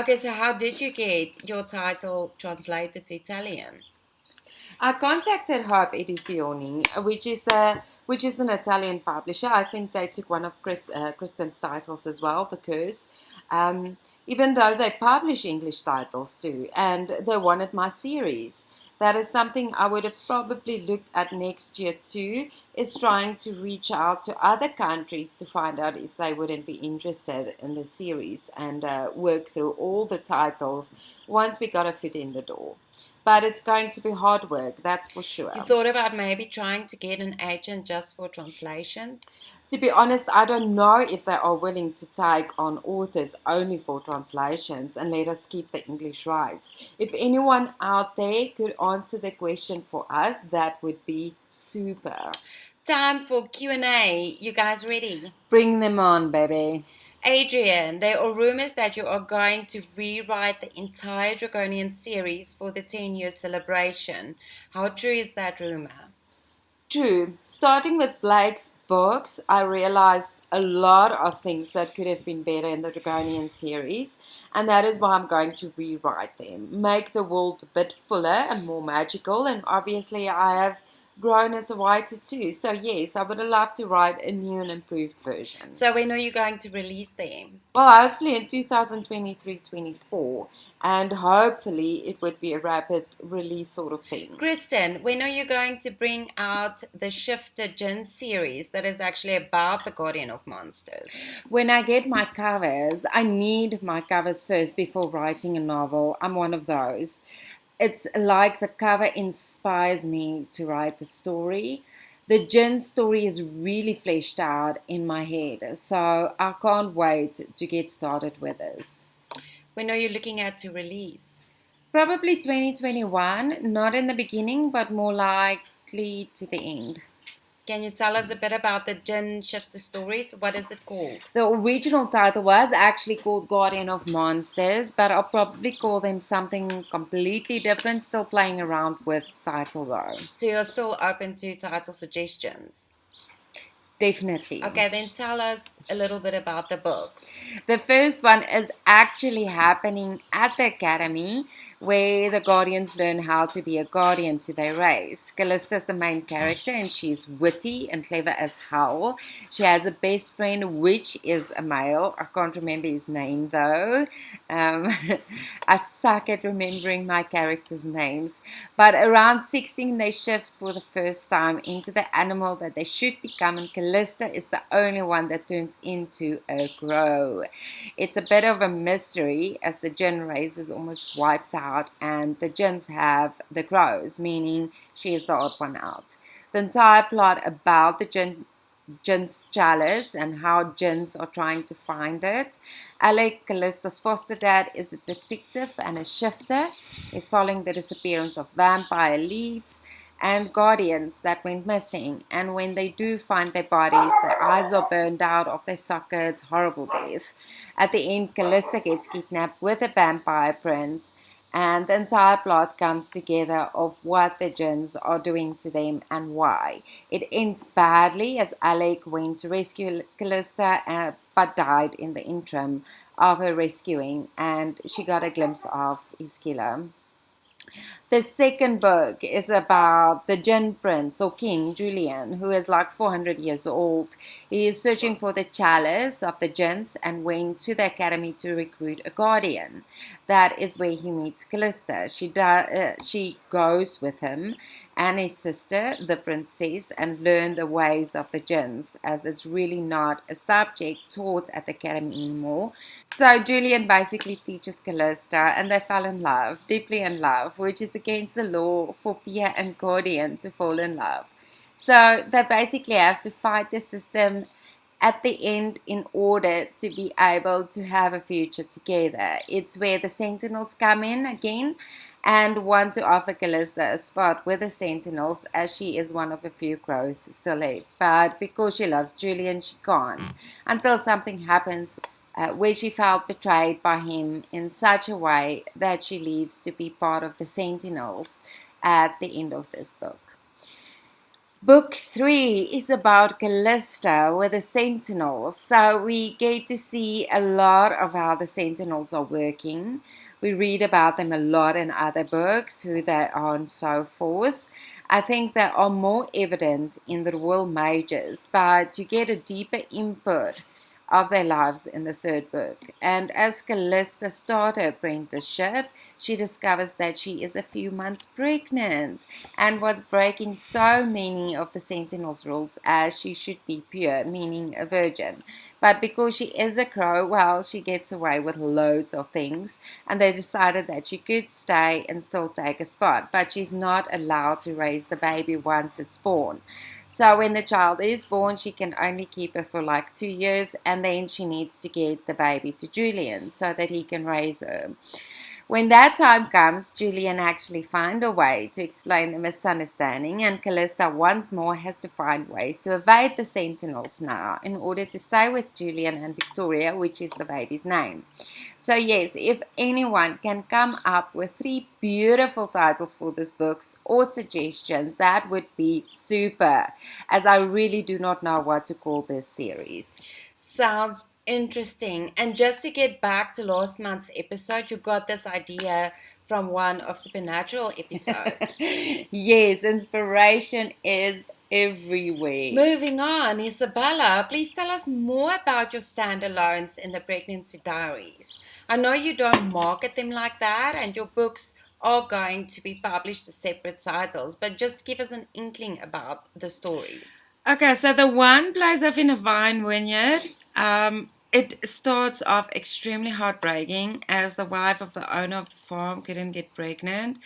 Okay, so how did you get your title translated to Italian? I contacted Hope Edizioni, which is an Italian publisher. I think they took one of Kristin's titles as well, The Curse. Um, Even though they publish English titles too, and they wanted my series. That is something I would have probably looked at next year too, is trying to reach out to other countries to find out if they wouldn't be interested in the series and work through all the titles once we got a foot in the door. But it's going to be hard work, that's for You sure. thought about maybe trying to get an agent just for translations? To be honest, I don't know if they are willing to take on authors only for translations and let us keep the English rights. If anyone out there could answer the question for us, that would be super. Time for Q&A. You guys ready? Bring them on, baby. Adrienne, there are rumors that you are going to rewrite the entire Dragonian series for the 10-year celebration. How true is that rumor? True. Starting with Blake's books, I realized a lot of things that could have been better in the Dragonian series, and that is why I'm going to rewrite them. Make the world a bit fuller and more magical, and obviously I have grown as a writer too. So yes, I would love to write a new and improved version. So when are you going to release them? Well, hopefully in 2023-24, and hopefully it would be a rapid release sort of thing. Kristin, when are you going to bring out the Shifter Gin series that is actually about the Guardian of Monsters? When I get my covers, I need my covers first before writing a novel. I'm one of those. It's like the cover inspires me to write the story. The gin story is really fleshed out in my head, so I can't wait to get started with this. When are you looking at to release? Probably 2021, not in the beginning, but more likely to the end. Can you tell us a bit about the Gin Shifter stories? What is it called? The original title was actually called Guardian of Monsters, but I'll probably call them something completely different, still playing around with title though. So you're still open to title suggestions? Definitely. Okay, then tell us a little bit about the books. The first one is actually happening at the academy where the guardians learn how to be a guardian to their race. Callista is the main character and she's witty and clever as hell. She has a best friend which is a male. I can't remember his name though. I suck at remembering my characters' names. But around 16 they shift for the first time into the animal that they should become, and Callista is the only one that turns into a crow. It's a bit of a mystery as the Jinn race is almost wiped out and the Jinns have the crows, meaning she is the odd one out. The entire plot about the Jinn's chalice and how Jinns are trying to find it. Alec, Callista's foster dad, is a detective and a shifter. He's following the disappearance of vampire leads and guardians that went missing, and when they do find their bodies, their eyes are burned out of their sockets, horrible death. At the end, Callista gets kidnapped with a vampire prince, and the entire plot comes together of what the Jinns are doing to them and why. It ends badly as Alec went to rescue Callista but died in the interim of her rescuing, and she got a glimpse of his killer. The second book is about the Jinn Prince or King Julian, who is like 400 years old. He is searching for the chalice of the Jinns and went to the academy to recruit a guardian. That is where he meets Callista. She goes with him and his sister, the princess, and learn the ways of the Jinns, as it's really not a subject taught at the academy anymore. So Julian basically teaches Callista, and they fell in love, deeply in love, which is against the law for peer and guardian to fall in love. So they basically have to fight the system at the end in order to be able to have a future together. It's where the Sentinels come in again and want to offer Callista a spot with the Sentinels, as she is one of a few crows still left. But because she loves Julian, she can't, until something happens where she felt betrayed by him in such a way that she leaves to be part of the Sentinels at the end of this book. Book 3 is about Callista with the Sentinels. So we get to see a lot of how the Sentinels are working. We read about them a lot in other books, who they are and so forth. I think they are more evident in the Royal Mages, but you get a deeper input of their lives in the third book. And as Callista starts her apprenticeship, she discovers that she is a few months pregnant and was breaking so many of the Sentinel's rules, as she should be pure, meaning a virgin. But because she is a crow, well, she gets away with loads of things, and they decided that she could stay and still take a spot, but she's not allowed to raise the baby once it's born. So when the child is born, she can only keep her for like 2 years, and then she needs to get the baby to Julian so that he can raise her. When that time comes, Julian actually finds a way to explain the misunderstanding, and Callista once more has to find ways to evade the Sentinels now in order to stay with Julian and Victoria, which is the baby's name. So yes, if anyone can come up with 3 beautiful titles for this book or suggestions, that would be super, as I really do not know what to call this series. Sounds interesting. And just to get back to last month's episode, you got this idea from one of Supernatural episodes. Yes, inspiration is everywhere. Moving on, Isabella, please tell us more about your standalones in the Pregnancy Diaries. I know you don't market them like that, and your books are going to be published as separate titles, but just give us an inkling about the stories. Okay, so the one plays off in a vine vineyard. It starts off extremely heartbreaking, as the wife of the owner of the farm couldn't get pregnant,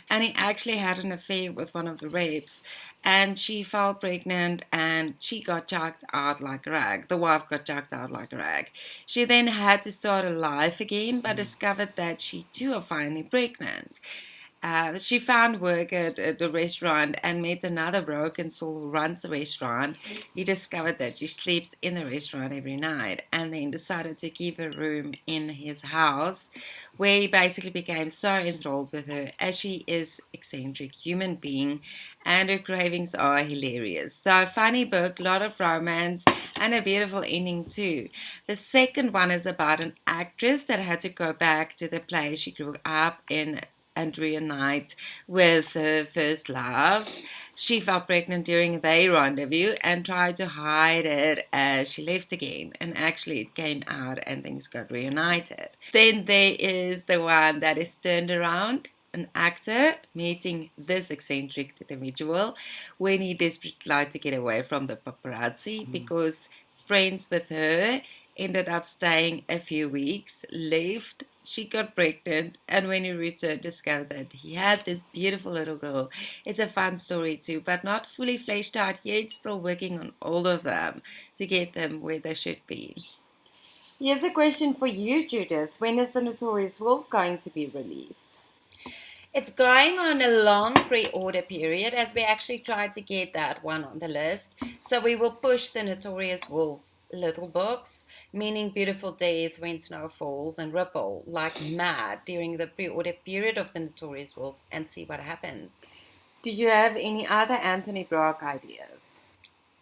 and he actually had an affair with one of the reps, and she fell pregnant and she got chucked out like a rag. The wife got chucked out like a rag. She then had to start her life again, but discovered that she too are finally pregnant. She found work at the restaurant and met another broken soul who runs the restaurant. He discovered that she sleeps in the restaurant every night, and then decided to give her room in his house, where he basically became so enthralled with her, as she is eccentric human being and her cravings are hilarious. So funny book, lot of romance, and a beautiful ending too. The second one is about an actress that had to go back to the place she grew up in and reunite with her first love. She fell pregnant during their rendezvous and tried to hide it as she left again. And actually it came out and things got reunited. Then there is the one that is turned around. An actor meeting this eccentric individual when he desperately tried to get away from the paparazzi because friends with her ended up staying a few weeks, left. She got pregnant, and when he returned, discovered that he had this beautiful little girl. It's a fun story too, but not fully fleshed out yet. Still working on all of them to get them where they should be. Here's a question for you, Judith. When is The Notorious Wolf going to be released? It's going on a long pre-order period, as we actually tried to get that one on the list. So we will push The Notorious Wolf little books, meaning Beautiful Death, When Snow Falls, and Ripple, like mad during the pre-order period of The Notorious Wolf, and see what happens. Do you have any other Anthony Brock ideas?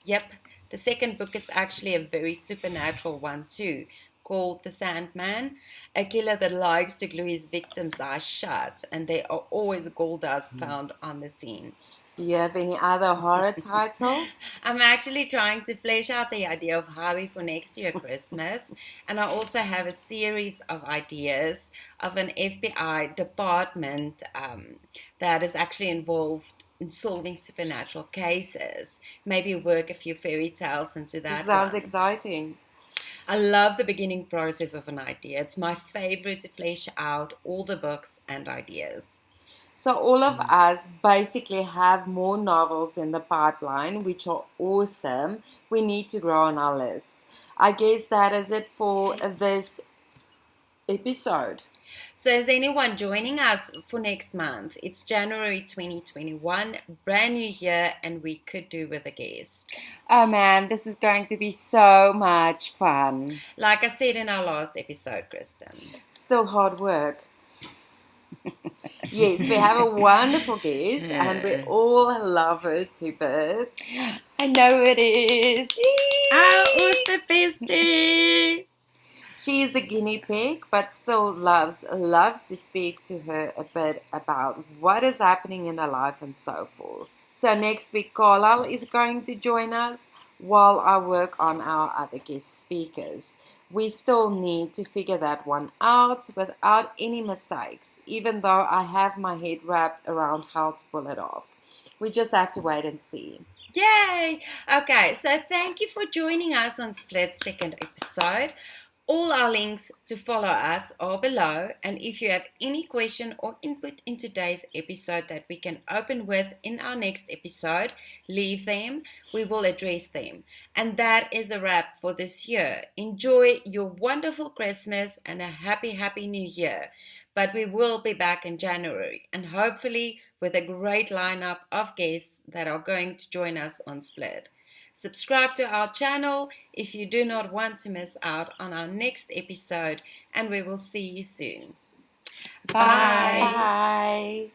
Yep, the second book is actually a very supernatural one too, called The Sandman, a killer that likes to glue his victims' eyes shut, and there are always gold dust found on the scene. Do you have any other horror titles? I'm actually trying to flesh out the idea of Harvey for next year Christmas, and I also have a series of ideas of an FBI department that is actually involved in solving supernatural cases. Maybe work a few fairy tales into that. Sounds exciting. I love the beginning process of an idea. It's my favorite to flesh out all the books and ideas. So all of us basically have more novels in the pipeline, which are awesome. We need to grow on our list. I guess that is it for this episode. So is anyone joining us for next month? It's January 2021, brand new year, and we could do with a guest. Oh man, this is going to be so much fun. Like I said in our last episode, Kristin. Still hard work. Yes, we have a wonderful guest and we all love her to bits. I know it is. Who's the bestie? She is the guinea pig, but still loves to speak to her a bit about what is happening in her life and so forth. So next week, Carlisle is going to join us while I work on our other guest speakers. We still need to figure that one out without any mistakes, even though I have my head wrapped around how to pull it off. We just have to wait and see. Yay! Okay, so thank you for joining us on Split second episode. All our links to follow us are below, and if you have any question or input in today's episode that we can open with in our next episode, leave them. We will address them. And that is a wrap for this year. Enjoy your wonderful Christmas and a happy New Year. But we will be back in January, and hopefully with a great lineup of guests that are going to join us on Split. Subscribe to our channel if you do not want to miss out on our next episode, and we will see you soon. Bye. Bye.